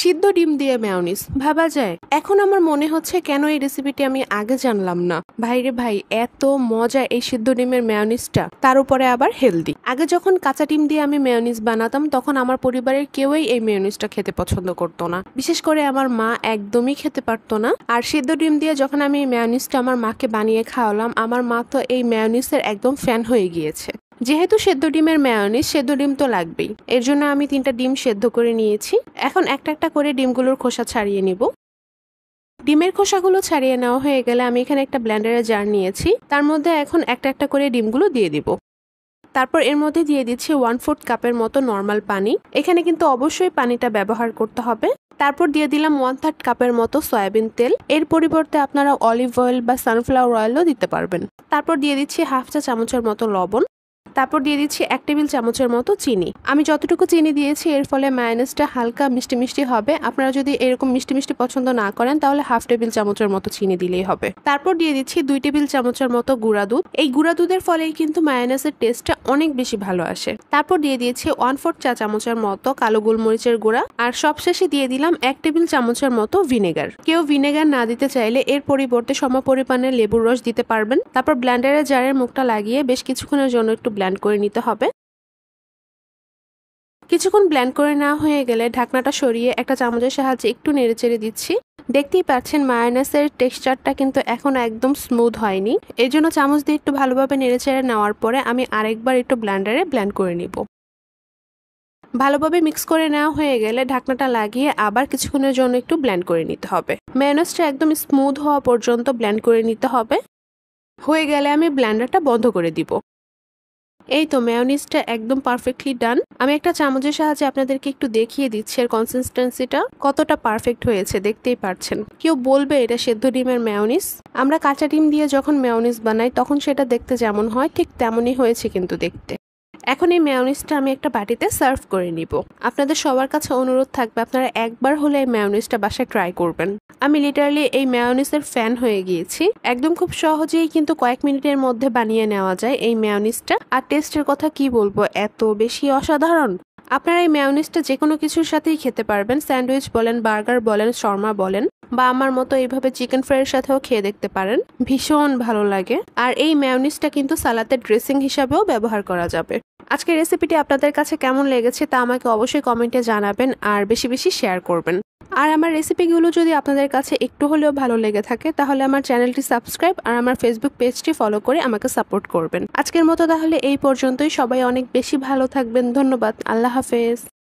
সিদ্ধ ডিম দিয়ে মেয়োনিজ ভাবা যায়? এখন আমার মনে হচ্ছে কেন এই রেসিপিটি আমি আগে জানলাম না। ভাইরে ভাই, এত মজা এই সিদ্ধ ডিমের মেয়োনিজটা, তার উপরে আবার হেলদি। আগে যখন কাঁচা ডিম দিয়ে আমি মেয়োনিজ বানাতাম তখন আমার পরিবারের কেউই এই মেয়োনিজটা খেতে পছন্দ করতো না, বিশেষ করে আমার মা একদমই খেতে পারতো না। আর সিদ্ধ ডিম দিয়ে যখন আমি এই মেয়োনিজটা আমার মাকে বানিয়ে খাওয়ালাম, আমার মা তো এই মেয়োনিজের একদম ফ্যান হয়ে গিয়েছে। যেহেতু সেদ্ধ ডিমের মেয়োনিজ, সেদ্ধ ডিম তো লাগবেই। এর জন্য আমি 3টা ডিম সেদ্ধ করে নিয়েছি। এখন একটা একটা করে ডিমগুলোর খোসা ছাড়িয়ে নিব। ডিমের খোসাগুলো ছাড়িয়ে নেওয়া হয়ে গেলে আমি এখানে একটা ব্লেন্ডারের জার নিয়েছি, তার মধ্যে এখন একটা একটা করে ডিমগুলো দিয়ে দিব। তারপর এর মধ্যে দিয়ে দিচ্ছি 1/4 কাপের মতো নর্মাল পানি। এখানে কিন্তু অবশ্যই পানিটা ব্যবহার করতে হবে। তারপর দিয়ে দিলাম 1/3 কাপের মতো সয়াবিন তেল। এর পরিবর্তে আপনারা অলিভ অয়েল বা সানফ্লাওয়ার অয়েলও দিতে পারবেন। তারপর দিয়ে দিচ্ছি 1/2 চা চামচের মতো লবণ। তারপর দিয়ে দিচ্ছি 1 টেবিল চামচের মতো চিনি। আমি যতটুকু চিনি দিয়েছি এর ফলে মায়োনিজটা হালকা মিষ্টি মিষ্টি হবে। আপনারা যদি এরকম মিষ্টি মিষ্টি পছন্দ না করেন তাহলে 1/2 টেবিল চামচের মতো চিনি দিলেই হবে। তারপর দিয়ে দিচ্ছি 2 টেবিল চামচের মতো গুঁড়া দুধ। এই গুঁড়া দুধের ফলেই কিন্তু মায়োনিজের টেস্টটা অনেক বেশি ভালো আসে। তারপর দিয়ে দিয়েছি 1/4 চা চামচের মতো কালো গোলমরিচের গুঁড়া। আর সবশেষে দিয়ে দিলাম 1 টেবিল চামচের মতো ভিনেগার। কেউ ভিনেগার না দিতে চাইলে এর পরিবর্তে সমপরিমাণে লেবুর রস দিতে পারবেন। তারপর ব্লেন্ডারের জারের মুখটা লাগিয়ে বেশ কিছুক্ষণের জন্য একটু ব্লেন্ড করে নিতে হবে। কিছুক্ষণ ব্লেন্ড করে নেওয়া হয়ে গেলে ঢাকনাটা সরিয়ে একটা চামচের সাহায্যে একটু নেড়েচেড়ে দিচ্ছি। দেখতেই পাচ্ছেন মায়োনিজের টেক্সচারটা কিন্তু এখন একদম স্মুথ হয়নি। এর জন্য চামচ দিয়ে একটু ভালোভাবে নেড়েচেড়ে নেওয়ার পরে আমি আরেকবার একটু ব্লেন্ডারে ব্লেন্ড করে নিব। ভালোভাবে মিক্স করে নেওয়া হয়ে গেলে ঢাকনাটা লাগিয়ে আবার কিছুক্ষণের জন্য একটু ব্লেন্ড করে নিতে হবে। মায়োনিজটা একদম স্মুথ হওয়া পর্যন্ত ব্লেন্ড করে নিতে হবে। হয়ে গেলে আমি ব্লেন্ডারটা বন্ধ করে দিব। এই তো মেয়োনিজটা একদম পারফেক্টলি ডান। আমি একটা চামচের সাহায্যে আপনাদেরকে একটু দেখিয়ে দিচ্ছি এর কনসিস্টেন্সিটা কতটা পারফেক্ট হয়েছে, দেখতেই পারছেন। কেউ বলবে এটা সেদ্ধ ডিমের মেয়োনিজ? আমরা কাঁচা ডিম দিয়ে যখন মেয়োনিজ বানাই তখন সেটা দেখতে যেমন হয় ঠিক তেমনই হয়েছে কিন্তু দেখতে। এখন এই মেয়োনিজটা আমি একটা বাটিতে সার্ভ করে নিব। আপনাদের সবার কাছে অনুরোধ থাকবে আপনারা একবার হলে এই মেয়োনিজটা বাসায় ট্রাই করবেন। আমি লিটারালি এই মেয়োনিজের ফ্যান হয়ে গিয়েছি। একদম খুব সহজেই কিন্তু কয়েক মিনিটের মধ্যে বানিয়ে নেওয়া যায় এই মেয়োনিজটা। আর টেস্টের কথা কি বলবো, এত বেশি অসাধারণ। আপনারা এই মেয়োনিজটা যে কোনো কিছুর সাথেই খেতে পারবেন। স্যান্ডউইচ বলেন, বার্গার বলেন, শর্মা বলেন, বা আমার মতো এইভাবে চিকেন ফ্রাইয়ের সাথেও খেয়ে দেখতে পারেন, ভীষণ ভালো লাগে। আর এই মেয়োনিজটা কিন্তু সালাদের ড্রেসিং হিসাবেও ব্যবহার করা যাবে। আজকের রেসিপিটি আপনাদের কাছে কেমন লেগেছে তা আমাকে অবশ্যই কমেন্টে জানাবেন আর বেশি বেশি শেয়ার করবেন। আর আমার রেসিপিগুলো যদি আপনাদের কাছে একটু হলেও ভালো লেগে থাকে তাহলে আমার চ্যানেলটি সাবস্ক্রাইব আর আমার ফেসবুক পেজটি ফলো করে আমাকে সাপোর্ট করবেন। আজকের মতো তাহলে এই পর্যন্তই। সবাই অনেক বেশি ভালো থাকবেন। ধন্যবাদ। আল্লাহ হাফেজ।